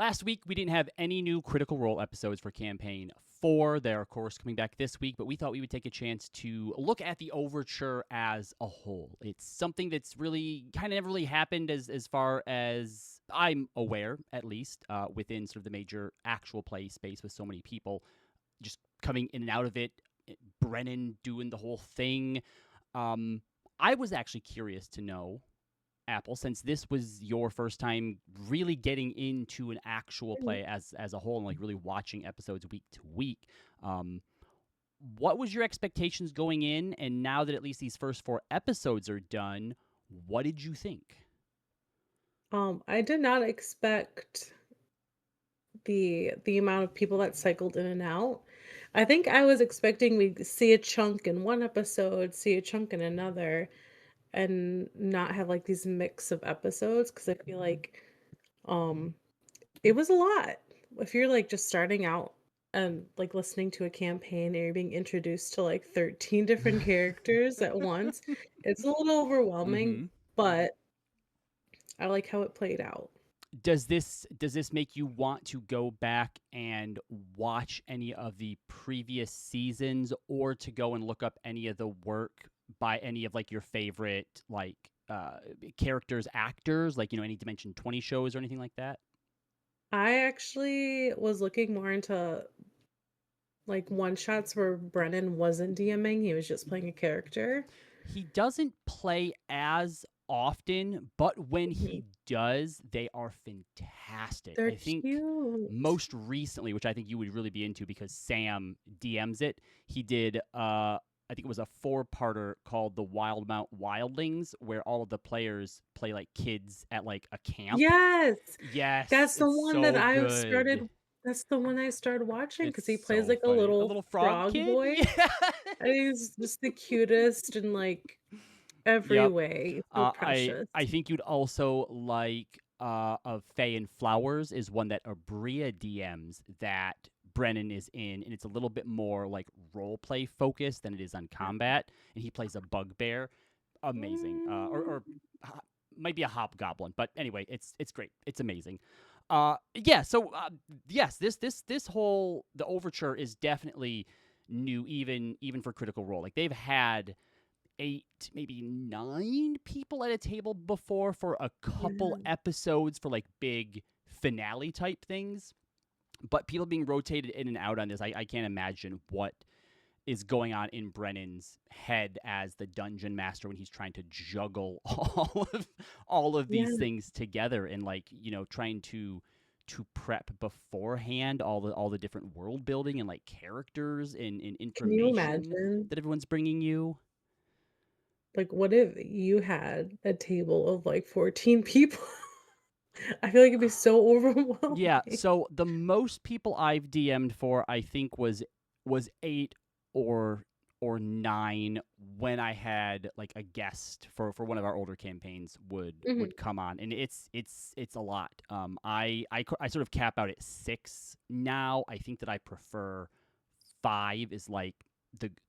Last week, we didn't have any new Critical Role episodes for Campaign 4. They're, of course, coming back this week, but we thought we would take a chance to look at the Overture as a whole. It's something that's really kind of never really happened as far as I'm aware, at least, within sort of the major actual play space with so many people just coming in and out of it. Brennan doing the whole thing. I was actually curious to know, Apple, since this was your first time really getting into an actual play as a whole and like really watching episodes week to week, what was your expectations going in? And now that at least these first 4 episodes are done, what did you think? I did not expect the amount of people that cycled in and out. I think I was expecting we'd see a chunk in one episode, see a chunk in another, and not have like these mix of episodes because I feel like um it was a lot. If you're like just starting out and like listening to a campaign and you're being introduced to like 13 different characters at once, it's a little overwhelming, Mm-hmm. but I like how it played out. Does this make you want to go back and watch any of the previous seasons, or to go and look up any of the work by any of like your favorite like characters, actors, like any Dimension 20 shows or anything like that? I actually was looking more into like one shots where Brennan wasn't DMing, he was just playing a character. He doesn't play as often, but when Mhm. he does, they are fantastic. They're I think cute. most recently, which I think you would really be into because Sam DMs it, he did I think it was a 4-parter called The Wild Mount Wildlings, where all of the players play like kids at like a camp. Yes! Yes, That's the it's one that so I've good. started that's the one I started watching It's because he plays so like a funny. A little little frog frog kid? boy, Yeah. and he's just the cutest in, like, every Yep. way. So precious. I think you'd also like of Faye and Flowers is one that Abria DMs that Brennan is in, and it's a little bit more like role play focused than it is on combat, and he plays a bugbear. Amazing. Or might be a hobgoblin, but anyway, it's great. It's amazing. Yeah. So yes, this whole the overture is definitely new, even for Critical Role. Like they've had 8, maybe 9 people at a table before for a couple Yeah. episodes for like big finale type things. But people being rotated in and out on this, I can't imagine what is going on in Brennan's head as the dungeon master when he's trying to juggle all of these Yeah. things together and like trying to prep beforehand all the different world building and like characters and Can you information imagine? that everyone's bringing you. Like, what if you had a table of, like, 14 people? I feel like it'd be so Yeah, overwhelming. so the most people I've DM'd for, I think, was 8 or 9 when I had like a guest for one of our older campaigns Mhm. would come on, and it's a lot. I sort of cap out at 6 now. I think that I prefer 5 is like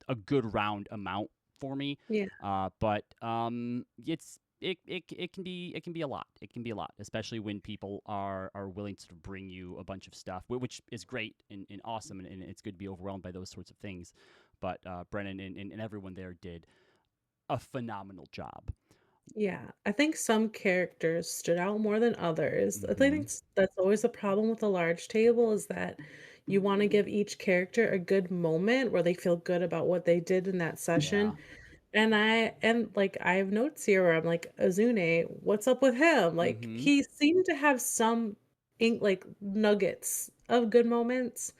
a good round amount for me. Yeah. But it can be a lot. It can be a lot, especially when people are willing to bring you a bunch of stuff, which is great and awesome, and it's good to be overwhelmed by those sorts of things. But Brennan and everyone there did a phenomenal job. Yeah, I think some characters stood out more than others. I think Mm-hmm. that's always a problem with a large table is that you wanna give each character a good moment where they feel good about what they did in that Yeah. session, like, I have notes here where I'm like, "Azune, what's up with him?" Like, Mm-hmm. he seemed to have some like, nuggets of good moments.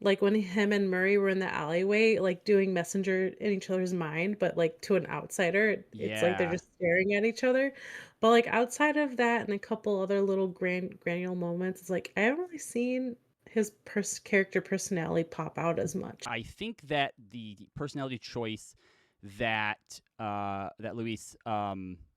Like, when him and Murray were in the alleyway, like, doing messenger in each other's mind, but, like, to an outsider, it's like they're Yeah. just staring at each other. But, like, outside of that and a couple other little granular moments, it's like, I haven't really seen his character personality pop out as much. I think that the personality choice that Luis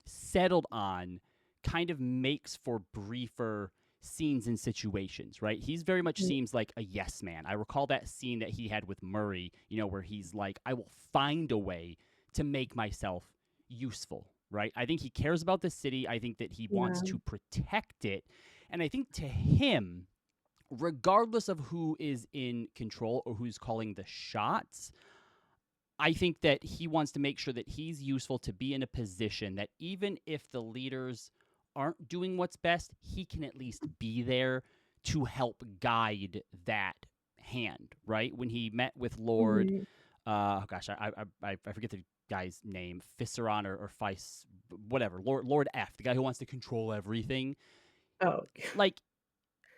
settled on kind of makes for briefer scenes and situations, right? He's very much Mm, seems like a yes man. I recall that scene that he had with Murray, where he's like, I will find a way to make myself useful, right? I think he cares about the city. I think that he wants yeah. to protect it. And I think to him, regardless of who is in control or who's calling the shots, I think that he wants to make sure that he's useful to be in a position that even if the leaders aren't doing what's best, he can at least be there to help guide that hand, right? When he met with Lord, Right. oh gosh, I forget the guy's name, Fisseron or Feis, whatever, Lord F, the guy who wants to control everything. Oh, Like,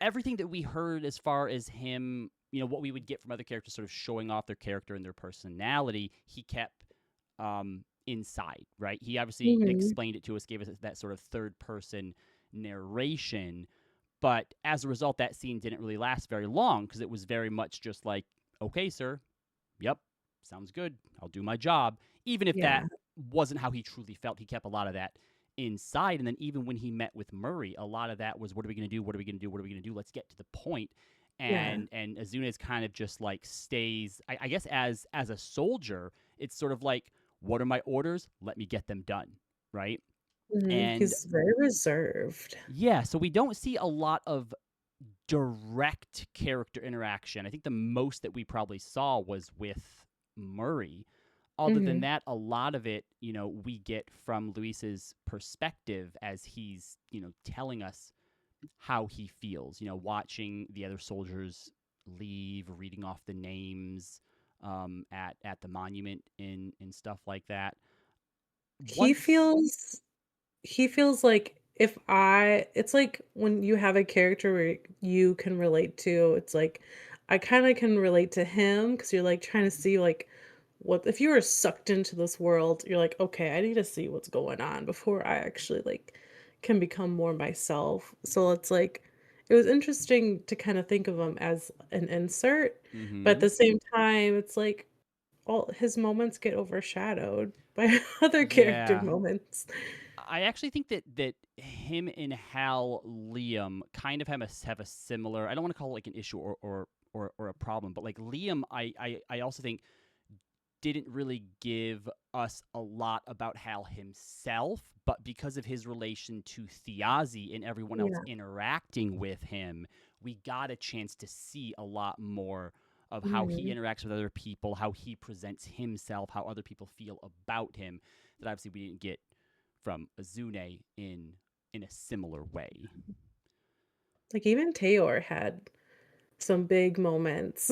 everything that we heard as far as him, what we would get from other characters sort of showing off their character and their personality, he kept inside, right? He obviously mhm. explained it to us, gave us that sort of third person narration. But as a result, that scene didn't really last very long because it was very much just like, okay, sir, yep, sounds good. I'll do my job. Even if that Yeah, wasn't how he truly felt, he kept a lot of that inside. And then even when he met with Murray, a lot of that was, what are we going to do? What are we going to do? What are we going to do? Let's get to the point. yeah, And Azuna's kind of just like stays. I guess as a soldier, it's sort of like, what are my orders? Let me get them done, right? mhm. And He's very reserved. yeah, so we don't see a lot of direct character interaction. I think the most that we probably saw was with Murray. Other than Mhm. that, a lot of it, we get from Luis's perspective as he's, telling us how he feels, watching the other soldiers leave, reading off the names at the monument and stuff like that. He Once, feels he feels like if I it's like when you have a character where you can relate to, it's like I kinda can relate to him because 'cause you're, like, trying to see, like, what if you were sucked into this world, you're like, "Okay, I need to see what's going on before I actually, like, can become more myself." So it's like it was interesting to kinda think of him as an insert, but at mm-hmm, the same time, it's like all his moments get overshadowed by other character yeah, moments. I actually think that him and Hal Liam kind of have a similar. I don't want to call it like an issue or a problem, but like Liam, I also think didn't really give us a lot about Hal himself, but because of his relation to Thiazi and everyone else Yeah. interacting with him, we got a chance to see a lot more of how he Mhm. interacts with other people, how he presents himself, how other people feel about him. That obviously we didn't get from Azune in a similar way. Like, even Tayor had some big moments.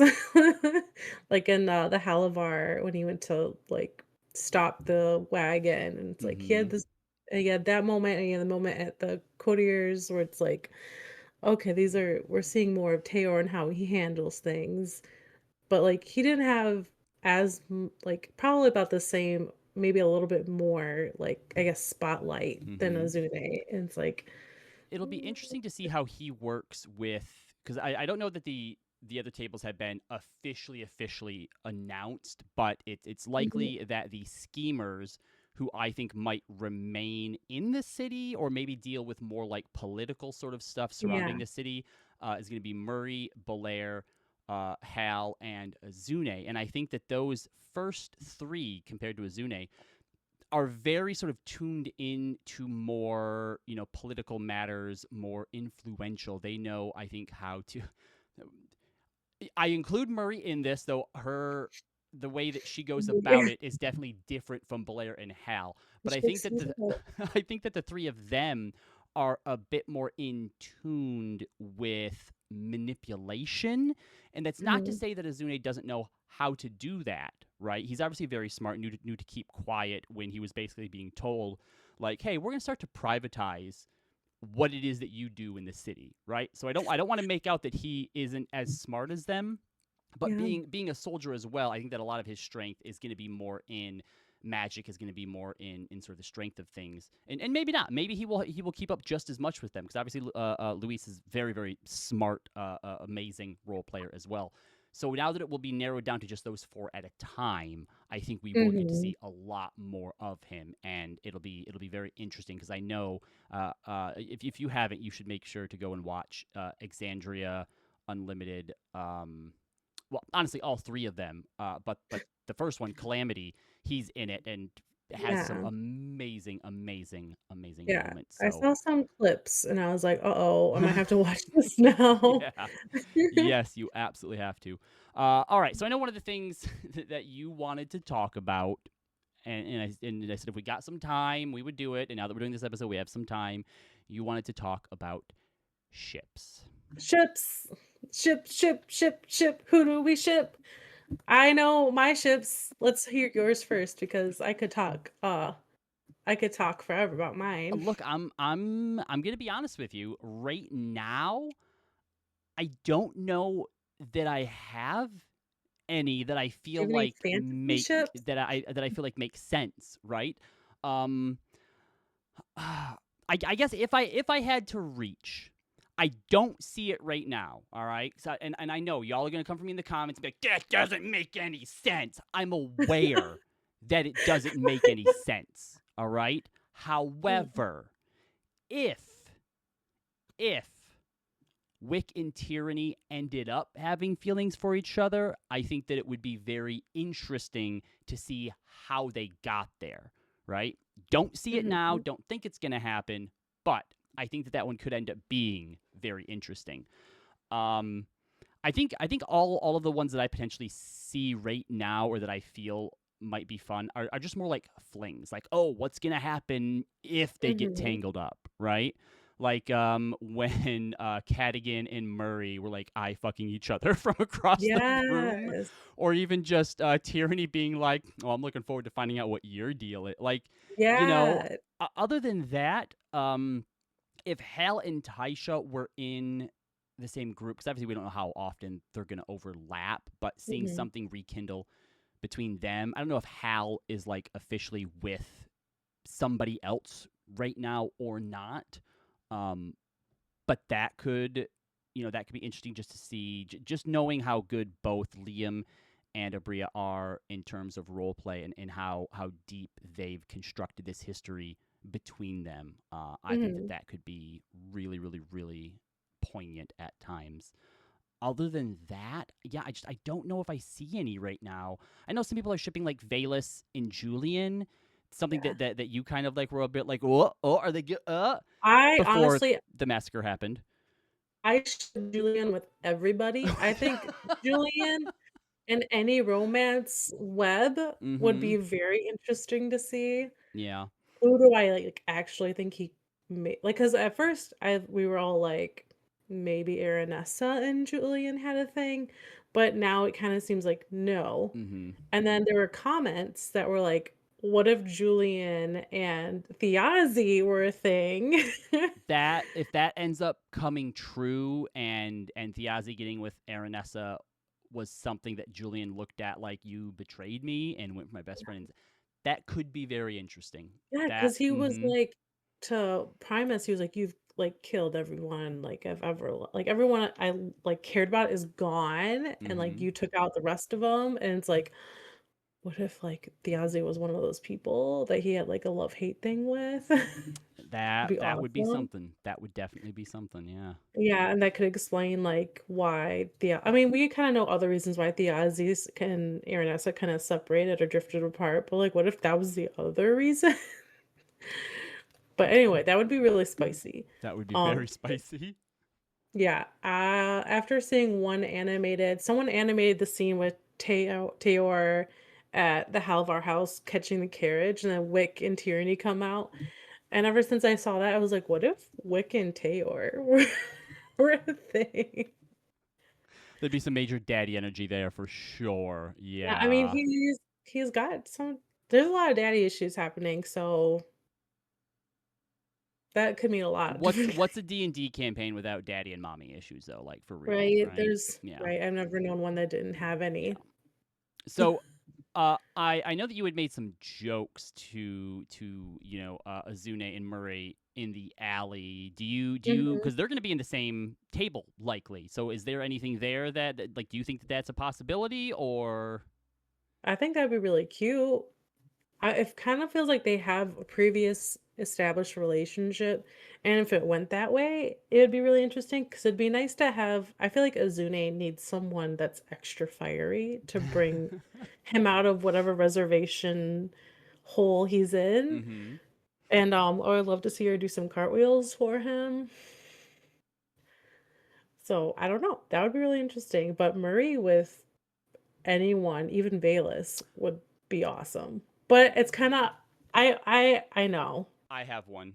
Like, in, the Halavar when he went to, like, stop the wagon, and it's like Mm-hmm. he had that moment, and he had the moment at the courtiers where it's like, "Okay, we're seeing more of Tayor and how he handles things." But, like, he didn't have as m like, probably about the same, maybe a little bit more, like, I guess, spotlight than Mm-hmm. Azune, and it's like It'll be interesting to see how he works with, because I don't know that the other tables have been officially announced, but it's Mhm. likely that the schemers who I think might remain in the city or maybe deal with more like political sort of stuff surrounding Yeah. the city is going to be Murray, Belair, Hal, and Azune. And I think that those first three compared to Azune are very sort of tuned in to more, political matters, more influential. They know, I think, how to. I include Murray in this, though the way that she goes about it is definitely different from Blair and Hal. But I think Shakes that me the up. I think that the three of them are a bit more in tuned with manipulation. And that's not to Mhm. say that Azune doesn't know how to do that, right? He's obviously very smart, knew to keep quiet when he was basically being told, like, hey, we're gonna start to privatize what it is that you do in the city, right? So I don't want to make out that he isn't as smart as them, but Yeah. being a soldier as well, I think that a lot of his strength is going to be more in magic, is going to be more in sort of the strength of things, and maybe not. Maybe he will keep up just as much with them because obviously Luis is very smart, amazing role player as well. So now that it will be narrowed down to just those four at a time, I think we will get to Mhm. see a lot more of him, and it'll be very interesting because I know if you haven't, you should make sure to go and watch Exandria Unlimited. Well, honestly, all three of them. But the first one, Calamity, he's in it, and has some Yeah. amazing, amazing, amazing Yeah. moments. I So saw some clips and I was like, "Uh-oh, I might have to watch this now." yeah. Yes, you absolutely have to. All right. So I know one of the things that you wanted to talk about, and I said if we got some time, we would do it. And now that we're doing this episode, we have some time. You wanted to talk about ships. Ships. Ship, ship, ship, ship. Who do we ship? I know my ships. Let's hear yours first because I could talk forever about mine. Look, I'm gonna be honest with you. Right now, I don't know that I have any that I Do you feel have any like fantasy make ships? that I feel like make sense, right? Um, I guess if I had to reach, I don't see it right now. All right, so and I know y'all are gonna come from me in the comments and be like, that doesn't make any sense. I'm aware that it doesn't make any sense. All right. Mm, However, if if Wick and Tyranny ended up having feelings for each other, I think that it would be very interesting to see how they got there, right? Don't see it now, mhm, don't think it's going to happen, but I think that that one could end up being very interesting. Um, I think all of the ones that I potentially see right now or that I feel might be fun are just more like flings. Like, oh, what's gonna happen if they get mhm. tangled up, right? Like when Cadigan and Murray were like eye fucking each other from across the room, Yes. or even just Tyranny being like, "Oh, I'm looking forward to finding out what your deal is." Like, you know, Yeah. other than that, if Hal and Taisha were in the same group, because obviously we don't know how often they're going to overlap, but seeing Mhm, something rekindle between them, I don't know if Hal is like officially with somebody else right now or not. Um, but that could, that could be interesting just to see, just knowing how good both Liam and Abria are in terms of role play and how deep they've constructed this history between them. I think that mhm. that could be really, really, really poignant at times. Other than that, yeah, I don't know if I see any right now. I know some people are shipping like Valus and Julian, something Yeah. that you kind of like were a bit like, oh, are they good? I Before honestly the massacre happened. I ship Julian with everybody. I think Julian in any romance web would Mm-hmm. be very interesting to see. Yeah. Who do I, like, actually think he may like? Because at first, we were all like, maybe Aranessa and Julian had a thing, but now it kinda seems like no. Mm-hmm. And then there were comments that were like, "What if Julian and Thiazi were a thing?" That if that ends up coming true and Thiazi getting with Aranessa was something that Julian looked at like you betrayed me and went for my best friend. That could be very interesting. Yeah, That because he was mm-hmm. like to Primus, he was like, "You've, like, killed everyone, like, I've ever like, everyone I, like, cared about is gone, and, like, Mm-hmm. you took out the rest of them." And it's like, what if, like, Thiazi was one of those people that he had, like, a love-hate thing with? It'd be That would be awesome. something. That would definitely be something, yeah. Yeah, and that could explain, like, why I mean, we kinda know other reasons why Thiazi's and Aranessa kinda separated or drifted apart, but, like, what if that was the other reason? But anyway, that would be really spicy. That would be Um, very spicy. yeah, after seeing someone animated the scene with Teor at the Halvar house catching the carriage, and then Wick and Tyranny come out. And ever since I saw that, I was like, what if Wick and Teor were a thing? There'd be some major daddy energy there for sure. Yeah, I mean, Yeah. he's got some. There's a lot of daddy issues happening, so that could mean a lot of different What's a D&D campaign without daddy and mommy issues though, like for real, right? right? There's Yeah. right. I've never known one that didn't have Yeah. any. So I know that you had made some jokes to Azune and Murray in the alley. Do you Mhm. because they're going to be in the same table likely. So is there anything there that like do you think that that's a possibility or I think that'd be really cute. It kind of feels like they have a previous established relationship, and if it went that way, it would be really interesting because it'd be nice to have. I feel like Azune needs someone that's extra fiery to bring him out of whatever reservation hole he's in. Mm-hmm. And, or I'd love to see her do some cartwheels for him. So, I don't know, that would be really interesting, but Murray with anyone, even Bayless, would be awesome. But it's kinda I know. I have one.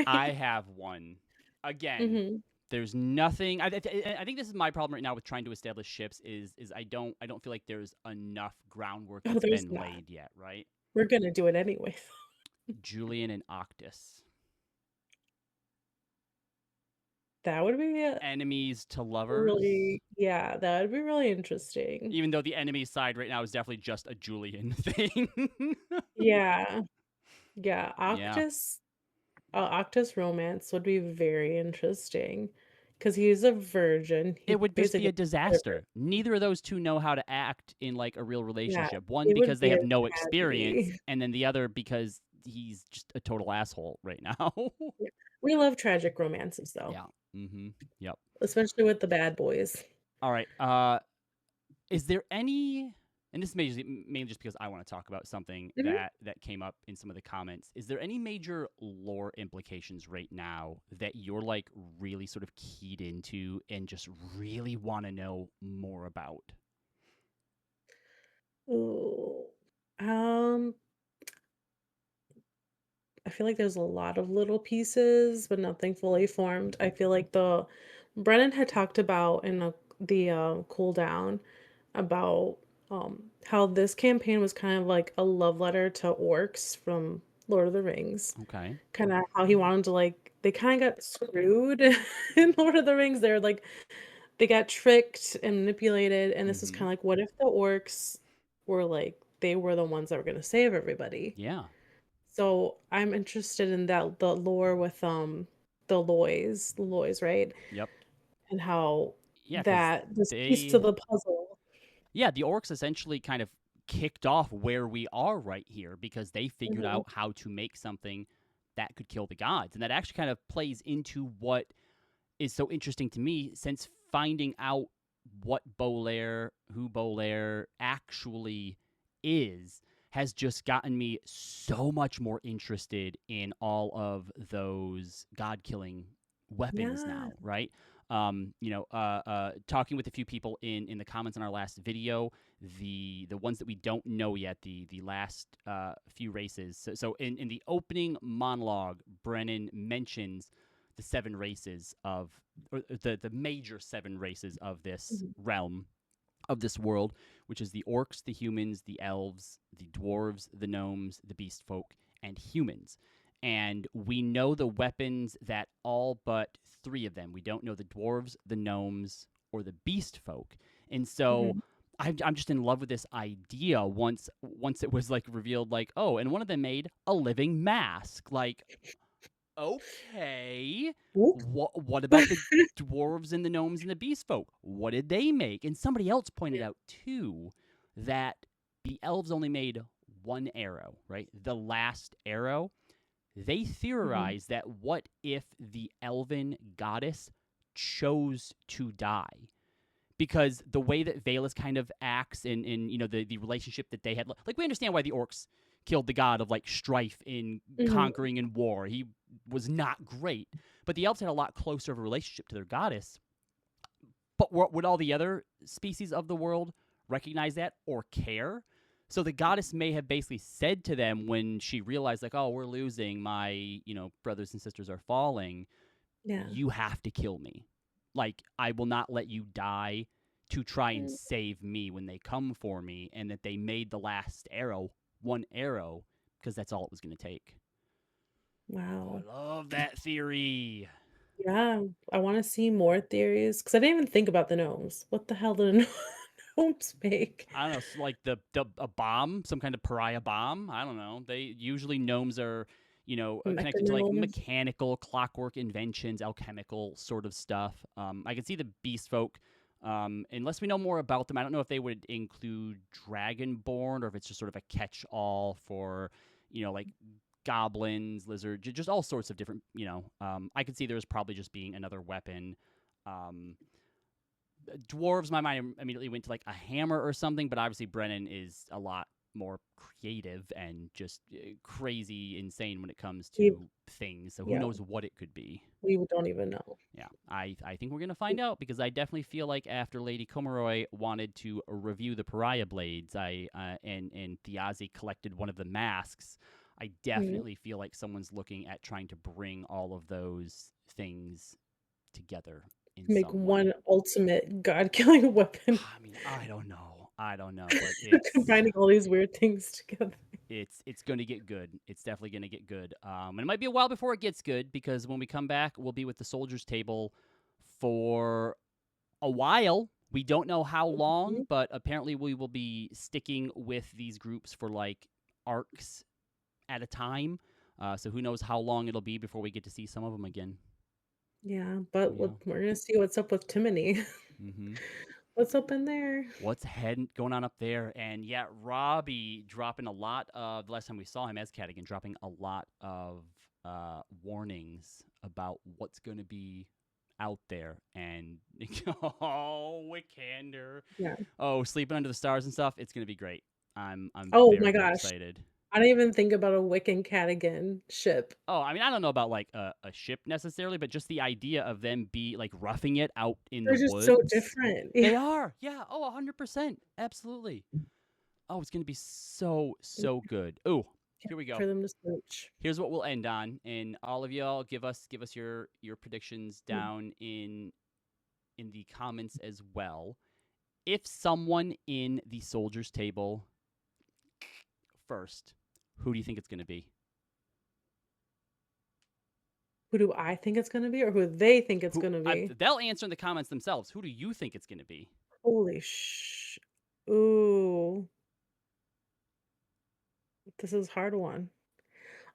I have one. Again, Mhm. there's nothing. I think this is my problem right now with trying to establish ships is I don't feel like there's enough groundwork Oh, that's there's been not. laid yet, right? We're gonna do it anyway. Julian and Octus, That would be a enemies to lovers. really yeah, that would be really interesting. Even though the enemy side right now is definitely just a Julian thing. Yeah. Yeah, Yeah. Octus romance would be very interesting because he's a virgin. It He would just be basically a disaster. Neither of those two know how to act in like a real yeah, relationship. One it would because they be a have no experience, tragedy. and then the other because he's just a total asshole right now. Yeah. We love tragic romances though, Yeah. Mhm. Yep. especially with the bad boys. All right. Is there any? And this is mainly just because I want to talk about something Mhm. that came up in some of the comments. Is there any major lore implications right now that you're like really sort of keyed into and just really want to know more about? Ooh. Um, I feel like there's a lot of little pieces, but nothing fully formed. I feel like the Brennan had talked about in the cool down about how this campaign was kind of like a love letter to orcs from Lord of the Rings. Okay. Kind of how he wanted to like they kind of got screwed in Lord of the Rings. They're like they got tricked and manipulated, and this is Mm-hmm. kind of like what if the orcs were like they were the ones that were going to save everybody. Yeah. So I'm interested in that the lore with the Loys, right? Yep. And how Yeah, because that this piece to they, the puzzle. yeah, the orcs essentially kind of kicked off where we are right here because they figured Mhm. out how to make something that could kill the gods. And that actually kind of plays into what is so interesting to me since finding out what who Bolair actually is has just gotten me so much more interested in all of those god killing weapons Yeah. now, right? Talking with a few people in the comments on our last video, the ones that we don't know yet, the last few races. So in the opening monologue, Brennan mentions the seven races of or the major seven races of this Mhm. realm of this world, which is the orcs, the humans, the elves, the dwarves, the gnomes, the beast folk, and humans. And we know the weapons that all but three of them. We don't know the dwarves, the gnomes, or the beast folk. And so Mhm. I'm just in love with this idea once it was like revealed like, oh, and one of them made a living mask. Like, okay, Oops. what about the dwarves and the gnomes and the beast folk? What did they make? And somebody else pointed Yeah. out too that the elves only made one arrow, right? The last arrow. They Mhm. theorized that what if the elven goddess chose to die? Because the way that Valus kind of acts in the relationship that they had, like we understand why the orcs killed the god of like strife in Mhm. conquering and war. He was not great, but the elves had a lot closer of a relationship to their goddess. But would all the other species of the world recognize that or care? So the goddess may have basically said to them when she realized, like, oh, we're losing, my brothers and sisters are falling, Yeah. you have to kill me. Like, I will not let you die to try and Mm. save me when they come for me, and that they made the last arrow one arrow because that's all it was going to take. Oh, Wow. I love that theory. Yeah, I wanna see more theories because I didn't even think about the gnomes. What the hell did the gnomes make? I don't know, like the a bomb, some kind of pariah bomb. I don't know. They usually gnomes are, connected to like Mechagnomes? mechanical, clockwork inventions, alchemical sort of stuff. I can see the beast folk. Unless we know more about them, I don't know if they would include dragonborn or if it's just sort of a catch-all for, like goblins, lizard, just all sorts of different. I could see there's probably just being another weapon. Um, Dwarves, my mind immediately went to like a hammer or something, but obviously Brennan is a lot. more creative and just crazy insane when it comes We to things. So who yeah, knows what it could be? we don't even know. Yeah, I think we're gonna find out because I definitely feel like after Lady Komaroi wanted to review the Pariah blades, and Thiazi collected one of the masks. I Mhm. definitely feel like someone's looking at trying to bring all of those things together in Make some way. one ultimate god-killing weapon, I mean, I don't know, but it's combining all these weird things together. it's going to get good. It's definitely going to get good. And it might be a while before it gets good because when we come back, we'll be with the soldiers table for a while. We don't know how long, Mhm. but apparently we will be sticking with these groups for like arcs at a time. So who knows how long it'll be before we get to see some of them again. Yeah, but Yeah. we're gonna see what's up with Timony. Mm-hmm. What's up in there? What's going on up there? And yeah, Robbie dropping a lot of the last time we saw him as Cadigan, dropping a lot of warnings about what's going to be out there. And oh, Wickander, Yeah. oh, sleeping under the stars and stuff. It's going to be great. I'm Oh very my very gosh. excited. I didn't even think about a Wiccan Cadigan ship. Oh, I mean, I don't know about like a ship necessarily, but just the idea of them be like roughing it out in the They're just so woods. different. They Yeah. are, yeah. Oh, 100%, absolutely. Oh, it's gonna be so so good. Oh, Can't here we wait go. for them to switch. Here's what we'll end on, and all of y'all give us your predictions Mm. down in the comments as well. If someone in the soldiers table first, who do you think it's gonna be? Who do I think it's gonna be or who they think it's Who gonna be? they'll answer in the comments themselves. Who do you think it's gonna be? Holy sh Ooh, this is a hard one.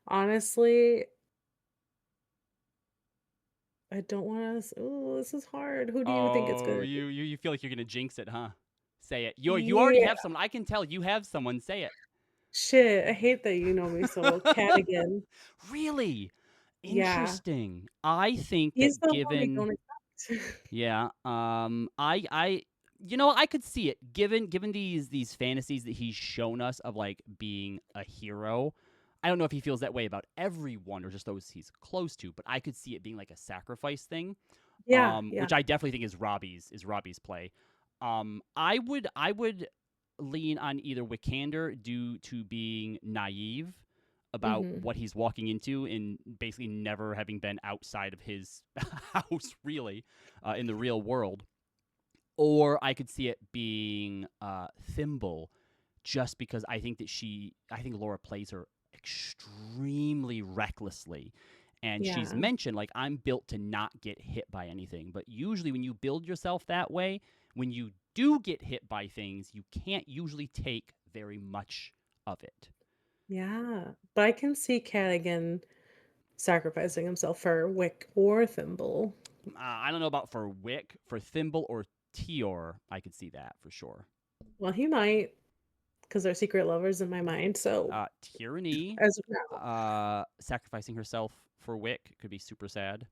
Honestly, I don't wanna ooh, this is hard. Who do you think it's Oh, gonna be? you feel like you're gonna jinx it, huh? Say it. You already Yeah. have someone. I can tell you have someone. Say it. Shit, I hate that you know me so well. Cadigan. Really? Yeah. Interesting. I think He's that the one we given don't expect. yeah, I you know, I could see it given these fantasies that he's shown us of like being a hero. I don't know if he feels that way about everyone or just those he's close to, but I could see it being like a sacrifice thing. Yeah, yeah. Which I definitely think is Robbie's play. I would lean on either Wickander due to being naive about Mhm. what he's walking into and basically never having been outside of his house, really, in the real world. Or I could see it being Thimble, just because I think Laura plays her extremely recklessly. And she's Yeah. mentioned, like, I'm built to not get hit by anything. But usually, when you build yourself that way, when you do get hit by things, you can't usually take very much of it. Yeah. But I can see Cadigan sacrificing himself for Wick or Thimble. I don't know about for Wick, for Thimble or Tior, I could see that for sure. Well, he might, because 'cause they're secret lovers in my mind, so Tyranny, as of now. sacrificing herself for Wick could be super sad.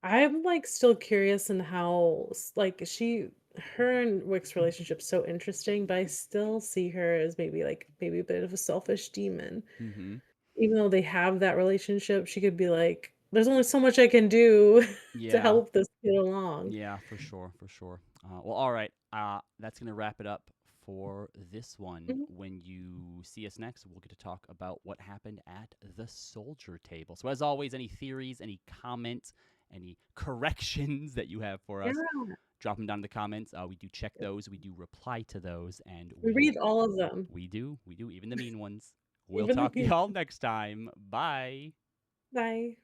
I'm, like, still curious in how like, her and Wick's relationship's so interesting, but I still see her as maybe a bit of a selfish demon. Mm-hmm. Even though they have that relationship, she could be like, "There's only so much I can do to Yeah, help this kid along." yeah, for sure, for sure. Well, all right. That's gonna wrap it up for this one. Mhm. When you see us next, we'll get to talk about what happened at the soldier table. So, as always, any theories, any comments, any corrections that you have for Yeah, us, drop them down in the comments. We do check those. We do reply to those, and we read all of them, we do, even the mean ones. We'll even the talk to mean y'all next time. Bye. Bye.